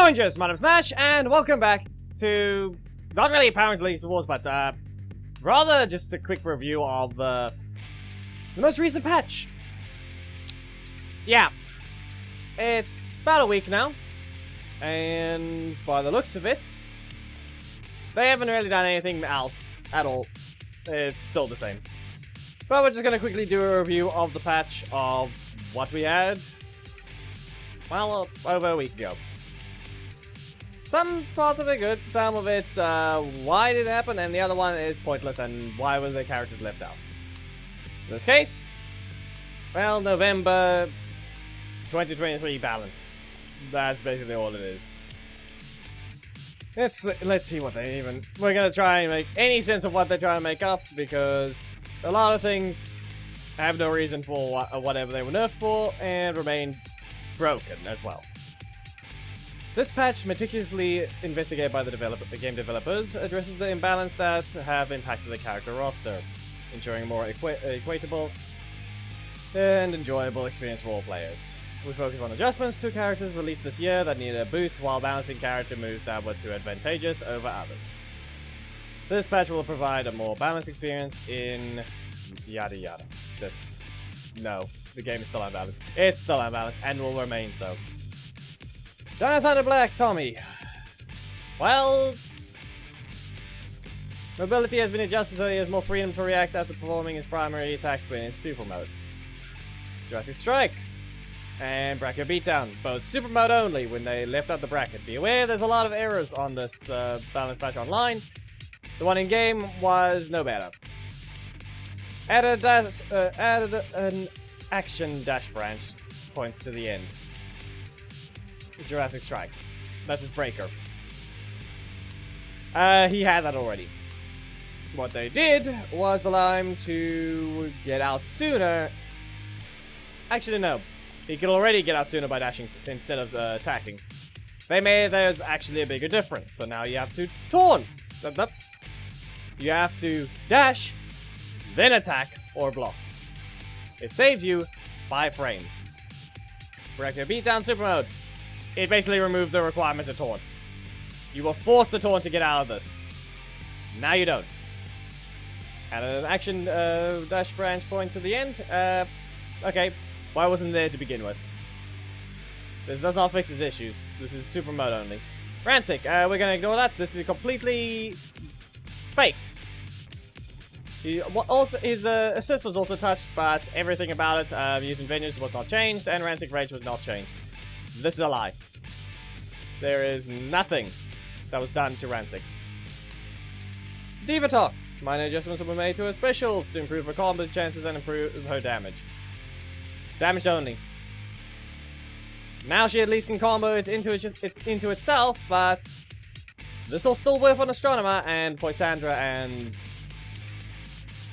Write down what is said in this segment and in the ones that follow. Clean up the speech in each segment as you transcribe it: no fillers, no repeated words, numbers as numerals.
Hello Rangers, my name's Nash, and welcome back to, not really Power Rangers Wars, but rather just a quick review of the most recent patch. Yeah, it's about a week now, and by the looks of it, they haven't really done anything else at all. It's still the same. But we're just gonna quickly do a review of the patch of what we had, well, over a week ago. Some parts of it good, some of it's why did it happen, and the other one is pointless and why were the characters left out. In this case, well, November 2023 balance. That's basically all it is. Let's see what they even... We're gonna try and make any sense of what they're trying to make up, because a lot of things have no reason for whatever they were nerfed for, and remain broken as well. This patch, meticulously investigated by the game developers, addresses the imbalance that have impacted the character roster, ensuring a more equatable and enjoyable experience for all players. We focus on adjustments to characters released this year that needed a boost while balancing character moves that were too advantageous over others. This patch will provide a more balanced experience in yada yada. No, the game is still unbalanced. It's still unbalanced and will remain so. Jonathan the Black Tommy. Well, mobility has been adjusted so he has more freedom to react after performing his primary attack in super mode. Jurassic Strike and Bracket Beatdown, both super mode only when they left out the bracket. Be aware there's a lot of errors on this balance patch online. The one in game was no better. Added an action dash branch points to the end. Jurassic Strike. That's his breaker. He had that already. What they did was allow him to get out sooner. Actually, no. He could already get out sooner by dashing instead of attacking. There's actually a bigger difference. So now you have to taunt. You have to dash, then attack or block. It saves you 5 frames. Bracket Beatdown Super Mode. It basically removed the requirement to taunt. You were forced to taunt to get out of this. Now you don't. Added an action dash branch point to the end. Okay, why wasn't there to begin with? This does not fix his issues. This is super mode only. Ransik, we're gonna ignore that. This is completely fake. His assist was also touched, but everything about it, using Vengeance was not changed, and Ransik Rage was not changed. This is a lie. There is nothing that was done to Ransik. Diva Talks. Minor adjustments were made to her specials to improve her combo chances and improve her damage. Damage only. Now she at least can combo it into itself, but this will still work on Astronomer and Poisandra and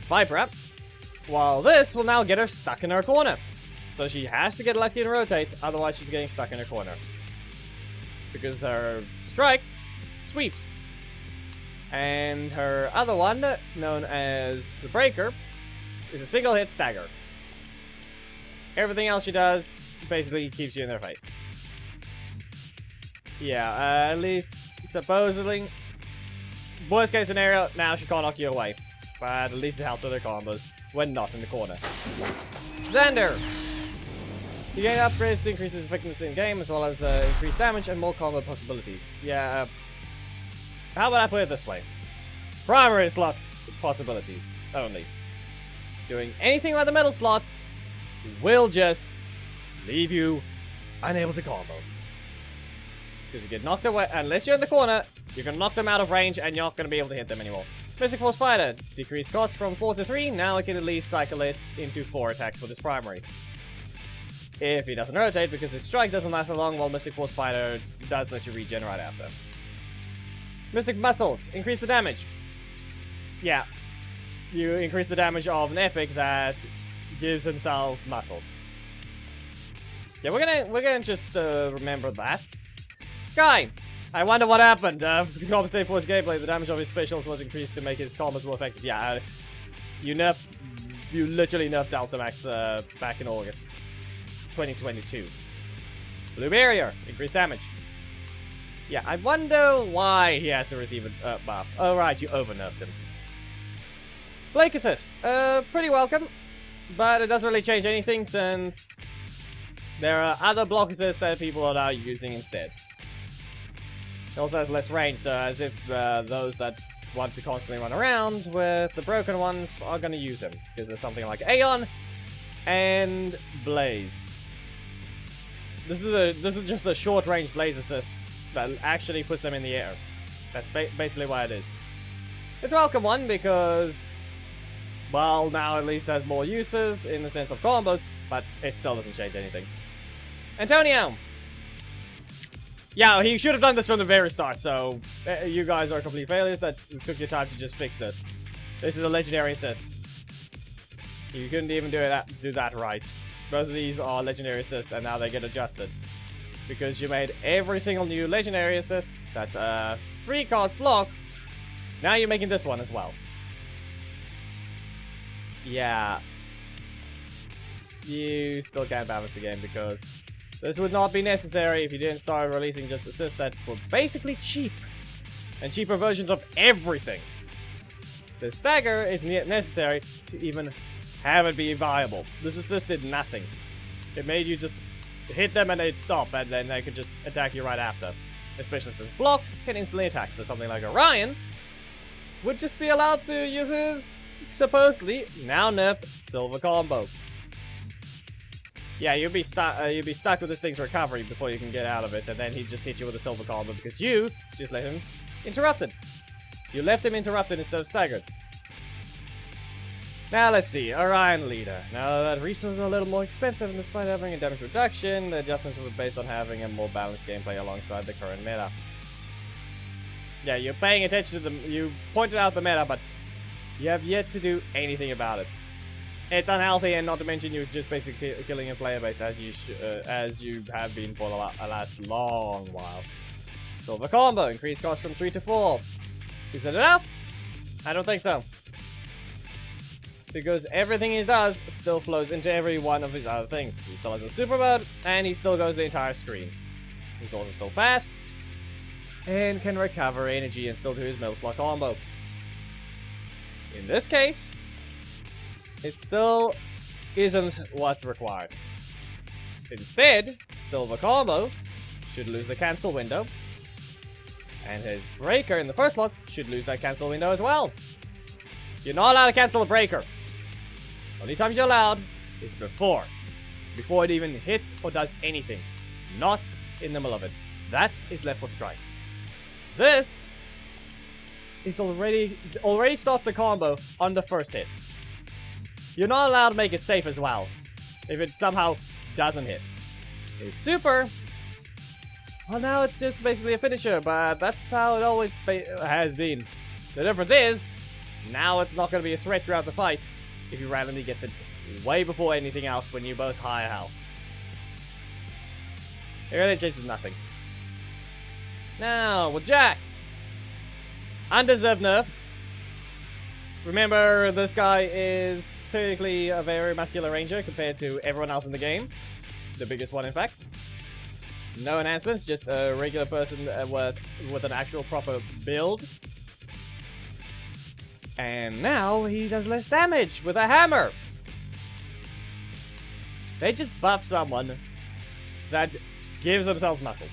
Vipra, while this will now get her stuck in her corner. So she has to get lucky and rotate, otherwise she's getting stuck in her corner. Because her strike sweeps. And her other one, known as Breaker, is a single hit stagger. Everything else she does basically keeps you in their face. Yeah, at least supposedly. Worst case scenario, now she can't knock you away. But at least it helps with her combos when not in the corner. Xander! You gain upgrades to increase his effectiveness in game, as well as increased damage and more combo possibilities. Yeah, how about I put it this way? Primary slot possibilities only. Doing anything about the metal slot will just leave you unable to combo. Because you get knocked away, unless you're in the corner, you're going to knock them out of range and you're not going to be able to hit them anymore. Mystic Force Fighter, decreased cost from 4 to 3, now I can at least cycle it into 4 attacks with his primary. If he doesn't rotate, because his strike doesn't last for long, while Mystic Force Fighter does let you regen right after. Mystic Muscles, increase the damage. Yeah, you increase the damage of an epic that gives himself muscles. Yeah, we're gonna just remember that. Sky, I wonder what happened. To compensate for his gameplay, the damage of his specials was increased to make his combos more effective. Yeah, you literally nerfed Deltamax back in August 2022. Blue Barrier, increased damage. Yeah, I wonder why he has to receive a buff. Oh, right, you over-nerfed him. Blake Assist. Pretty welcome. But it doesn't really change anything since there are other block assists that people are now using instead. It also has less range, so as if those that want to constantly run around with the broken ones are going to use him. Because there's something like Aiyon and Blaze. This is just a short-range Blaze assist that actually puts them in the air. That's basically why it is. It's a welcome one because, well, now at least has more uses in the sense of combos, but it still doesn't change anything. Antonio! Yeah, he should have done this from the very start, so you guys are complete failures that took your time to just fix this. This is a legendary assist. You couldn't even do that right. Both of these are legendary assists, and now they get adjusted. Because you made every single new legendary assist that's a 3-cost block. Now you're making this one as well. Yeah. You still can't balance the game because this would not be necessary if you didn't start releasing just assists that were basically cheap. And cheaper versions of everything. The stagger isn't yet necessary to even have it be viable. This assist did nothing. It made you just hit them and they'd stop, and then they could just attack you right after. Especially since blocks can instantly attack, so something like Orion would just be allowed to use his supposedly now nerfed silver combo. Yeah, you'd be stuck with this thing's recovery before you can get out of it, and then he'd just hit you with a silver combo because you just let him interrupted. You left him interrupted instead of staggered. Now let's see, Orion leader. Now that resources are a little more expensive, and despite having a damage reduction, the adjustments were based on having a more balanced gameplay alongside the current meta. Yeah, you're paying attention to you pointed out the meta, but you have yet to do anything about it. It's unhealthy, and not to mention you're just basically killing your player base as you have been for the last long while. Silver combo, increased cost from 3 to 4. Is it enough? I don't think so. Because everything he does still flows into every one of his other things. He still has a super mode, and he still goes the entire screen. He's also still fast, and can recover energy and still do his middle slot combo. In this case, it still isn't what's required. Instead, silver combo should lose the cancel window, and his breaker in the first slot should lose that cancel window as well. You're not allowed to cancel a breaker. Only times you're allowed is before it even hits or does anything. Not in the middle of it. That is left for strikes. This is already starts the combo on the first hit. You're not allowed to make it safe as well if it somehow doesn't hit. His super, well, now it's just basically a finisher, but that's how it always has been. The difference is, now it's not going to be a threat throughout the fight if he randomly gets it way before anything else when you're both higher health. It really changes nothing. Now, with Jack. Undeserved nerf. Remember, this guy is technically a very muscular ranger compared to everyone else in the game. The biggest one, in fact. No enhancements, just a regular person with an actual proper build. And now he does less damage with a hammer. They just buffed someone that gives themselves muscles.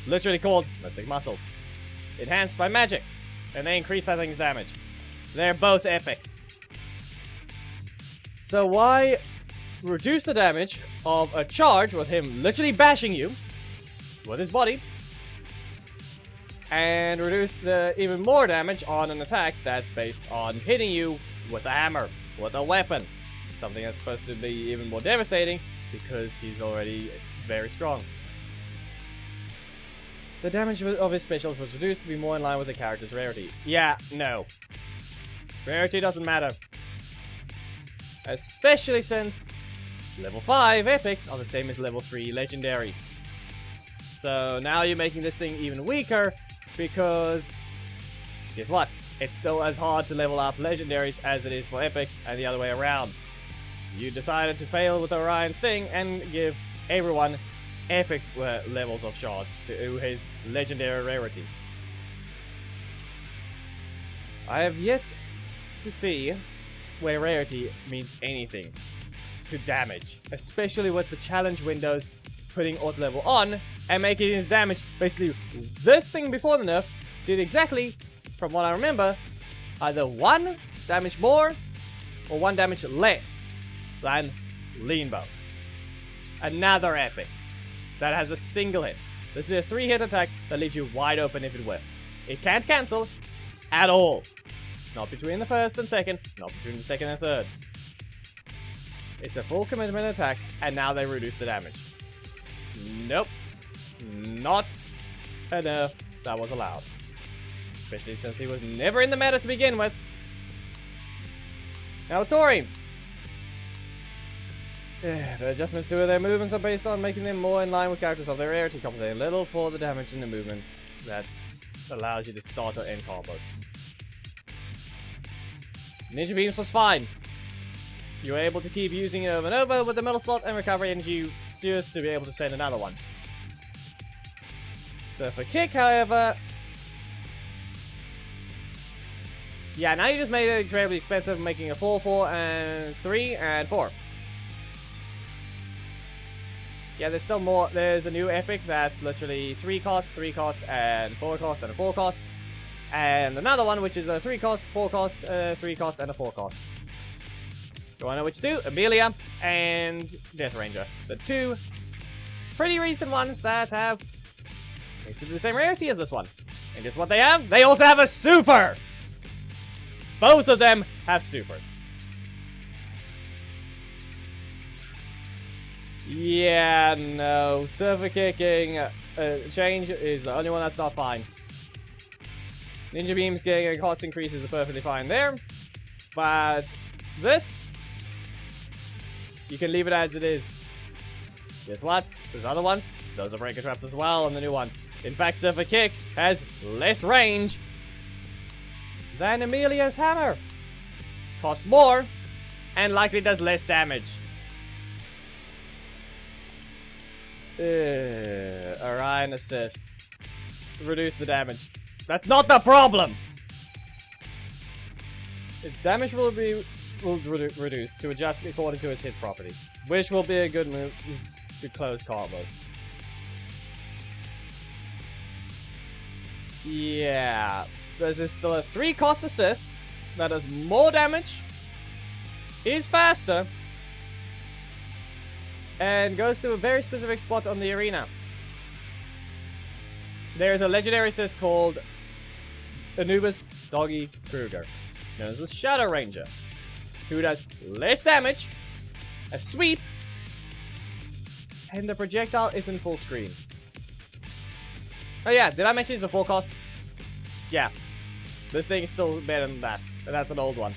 Literally called Mystic Muscles. Enhanced by magic. And they increase that thing's damage. They're both epics. So why reduce the damage of a charge with him literally bashing you with his body, and reduce the even more damage on an attack that's based on hitting you with a hammer, with a weapon. Something that's supposed to be even more devastating because he's already very strong. The damage of his specials was reduced to be more in line with the character's rarity. Yeah, no. Rarity doesn't matter. Especially since level 5 epics are the same as level 3 legendaries. So now you're making this thing even weaker because, guess what? It's still as hard to level up legendaries as it is for epics, and the other way around. You decided to fail with Orion's thing and give everyone epic levels of shards to his legendary rarity. I have yet to see where rarity means anything to damage, especially with the challenge windows putting auto level on and making his damage. Basically, this thing before the nerf did exactly, from what I remember, either 1 damage more or 1 damage less than Lean Bow. Another epic that has a single hit. This is a 3-hit attack that leaves you wide open if it whiffs. It can't cancel at all. Not between the first and second, not between the second and third. It's a full commitment attack, and now they reduce the damage. Nope. Not a nerf that was allowed. Especially since he was never in the meta to begin with. Now, Tori. The adjustments to their movements are based on making them more in line with characters of their rarity, compensating little for the damage in the movement that allows you to start or end combos. Ninja Beams was fine. You were able to keep using it over and over with the middle slot and recover energy just to be able to send another one. Surfer Kick, however... yeah, now you just made it incredibly expensive, making a 4, 4, and 3, and 4. Yeah, there's still more. There's a new epic that's literally 3 cost, 3 cost, and 4 cost, and a 4 cost. And another one which is a 3 cost, 4 cost, 3 cost, and a 4 cost. You wanna know which 2? Amelia and Death Ranger. The 2 pretty recent ones that have basically the same rarity as this one. And guess what they have? They also have a super! Both of them have supers. Yeah, no. Surfer Kicking change is the only one that's not fine. Ninja Beams getting a cost increase is perfectly fine there. But this, you can leave it as it is. Guess what? There's other ones. Those are breaker traps as well on the new ones. In fact, Surfer Kick has less range than Amelia's hammer. Costs more and likely does less damage. Orion assist. Reduce the damage. That's not the problem! Its damage will be reduced to adjust according to its hit property, which will be a good move to close combos. Yeah, there's still a 3 cost assist that does more damage, is faster, and goes to a very specific spot on the arena. There's a legendary assist called Anubis Doggy Kruger, known as the Shadow Ranger, who does less damage, a sweep, and the projectile is in full screen. Oh yeah, did I mention it's a 4 cost? Yeah, this thing is still better than that, and that's an old one.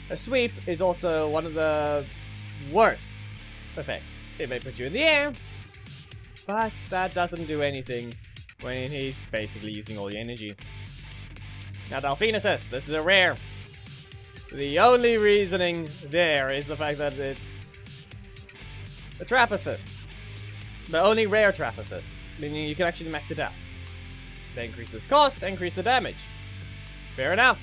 A sweep is also one of the worst effects. It may put you in the air, but that doesn't do anything when he's basically using all your energy. Now, Delphine Assist, this is a rare. The only reasoning there is the fact that it's a trap assist. The only rare trap assist, meaning you can actually max it out. They increase this cost, increase the damage. Fair enough.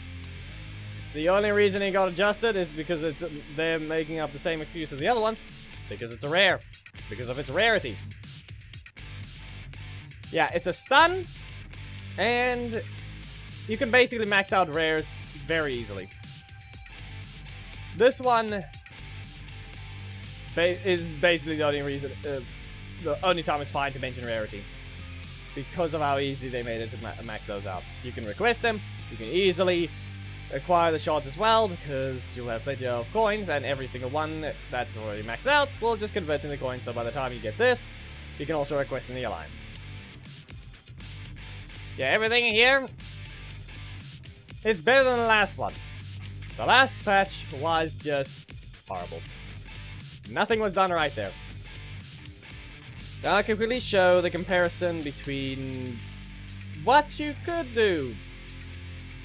The only reason it got adjusted is because they're making up the same excuse as the other ones, because it's a rare, because of its rarity. Yeah, it's a stun, and you can basically max out rares very easily. This one is basically the only reason, the only time it's fine to mention rarity, because of how easy they made it to max those out. You can request them, you can easily acquire the shards as well, because you'll have plenty of coins, and every single one that's already maxed out will just convert into coins, so by the time you get this, you can also request in the alliance. Yeah, everything here is better than the last one. The last patch was just horrible. Nothing was done right there. Now I can quickly show the comparison between what you could do.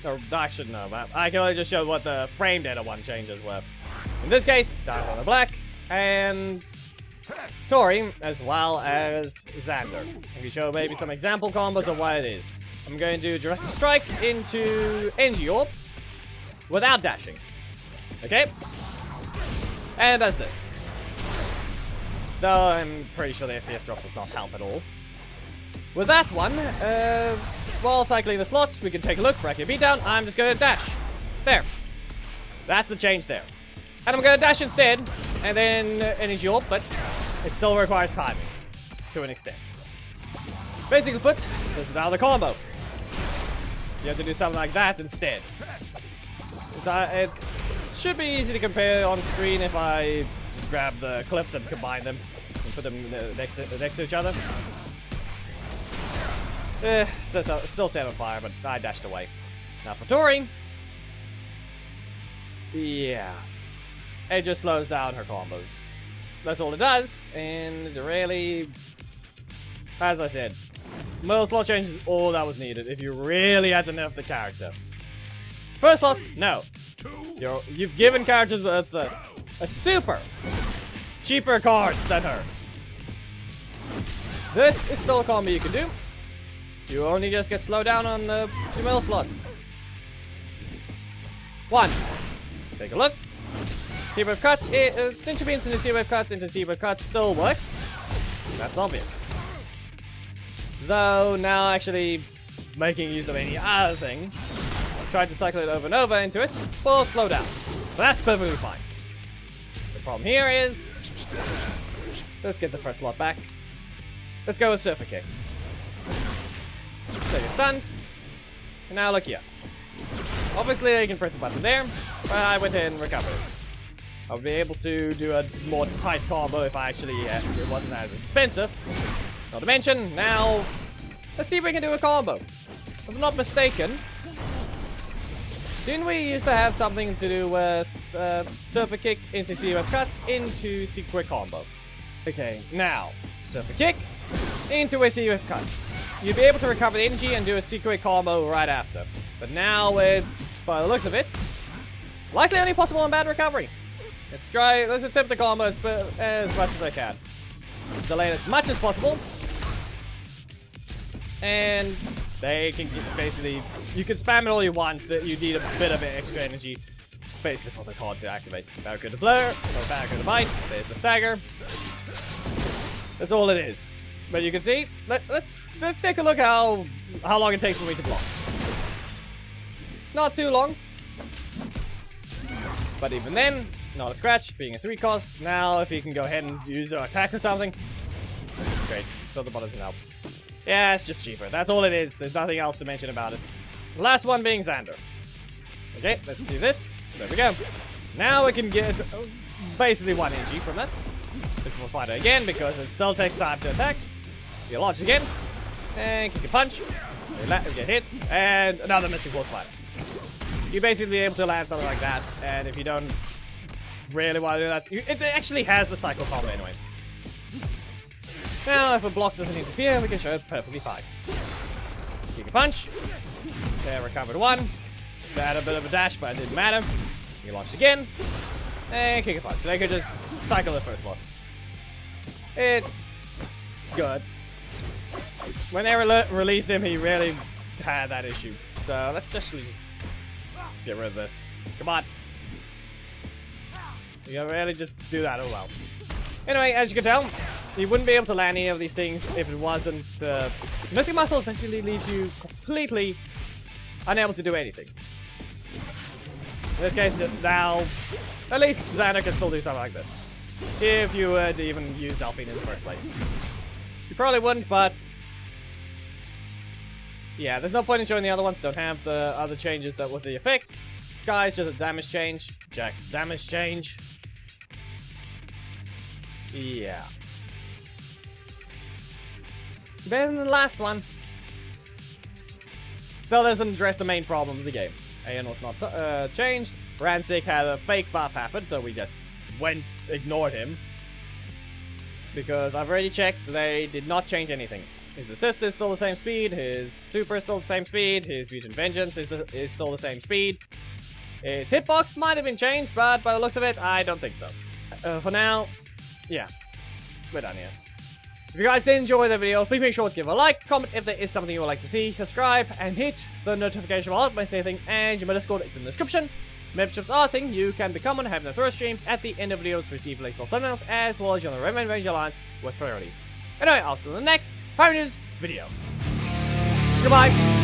Or I should know that. I can only just show what the frame data one changes were. In this case, dark on the black, and Tori, as well as Xander. I can show maybe some example combos of what it is. I'm going to do Jurassic Strike into Energy Orb without dashing. Okay? And does this. Though I'm pretty sure the FPS drop does not help at all. With that one, while cycling the slots, we can take a look, bracket beatdown. I'm just going to dash. There. That's the change there. And I'm going to dash instead, and then Energy Orb, but it still requires timing to an extent. Basically put, this is now the combo. You have to do something like that instead. It should be easy to compare on screen if I just grab the clips and combine them and put them next to each other. Still set on fire, but I dashed away. Now for Tori. Yeah. It just slows down her combos. That's all it does, and really, as I said, middle slot change is all that was needed if you really had to nerf the character. First slot, no. You've given characters with a super cheaper cards than her. This is still a combo you can do. You only just get slowed down on the middle slot. 1. Take a look. C-wave cuts. Ninja beams into C-wave cuts into C-wave cuts still works. That's obvious. Though now actually making use of any other thing, trying to cycle it over and over into it, will slow down. But that's perfectly fine. The problem here is, let's get the first slot back. Let's go with Surfer Kick. So you're stunned. And now look here. Obviously I can press the button there, but I went in and recovered. I'll be able to do a more tight combo if I actually it wasn't as expensive. Not to mention, now let's see if we can do a combo. If I'm not mistaken, didn't we used to have something to do with Surfer Kick into C-wave cuts into C-quick combo? Okay, now Surfer Kick into a C-wave cuts. You'd be able to recover the energy and do a C-quick combo right after. But now it's, by the looks of it, likely only possible on bad recovery. Let's attempt the combo as much as I can. Delay it as much as possible. And they can basically, you can spam it all you want, that you need a bit of extra energy basically for the card to activate. Barracuda to blur, or Barracuda to bite, there's the stagger. That's all it is. But you can see, let's take a look how long it takes for me to block. Not too long. But even then, not a scratch, being a 3 cost. Now, if you can go ahead and use an attack or something. Great, so the bot doesn't help. Yeah, it's just cheaper. That's all it is. There's nothing else to mention about it. The last one being Xander. Okay, let's do this. There we go. Now we can get basically 1 energy from that. This will fight it again because it still takes time to attack. You launch again. And kick a punch. You get hit. And another Mystic Force Fighter. You basically be able to land something like that, and if you don't really want to do that, it actually has the cycle combo anyway. Now, if a block doesn't interfere, we can show it perfectly fine. Kick a punch. There, recovered 1. Had a bit of a dash, but it didn't matter. You launch again. And kick a punch. They could just cycle the first one. It's good. When they released him, he really had that issue. So let's just get rid of this. Come on. You can really just do that. Oh well. Anyway, as you can tell, you wouldn't be able to land any of these things if it wasn't... Missing muscles basically leaves you completely unable to do anything. In this case, now, at least Xander can still do something like this. If you were to even use Delphine in the first place. You probably wouldn't, but... yeah, there's no point in showing the other ones. Don't have the other changes that with the effects. Sky's just a damage change. Jack's damage change. Yeah. Better than the last one. Still doesn't address the main problem of the game. Aiyon was not changed. Ransik had a fake buff happen, so we just ignored him. Because I've already checked, they did not change anything. His assist is still the same speed, his super is still the same speed, his mutant vengeance is still the same speed. Its hitbox might have been changed, but by the looks of it, I don't think so. For now, yeah. we're done here. If you guys did enjoy the video, please make sure to give a like, comment if there is something you would like to see, subscribe, and hit the notification bell by anything, and your Discord is in the description. Memberships are a thing you can become and have the first streams at the end of videos, receive links or thumbnails, as well as join the Raven Range Alliance with rarity. Anyway, I'll see you in the next Pioneers video. Goodbye!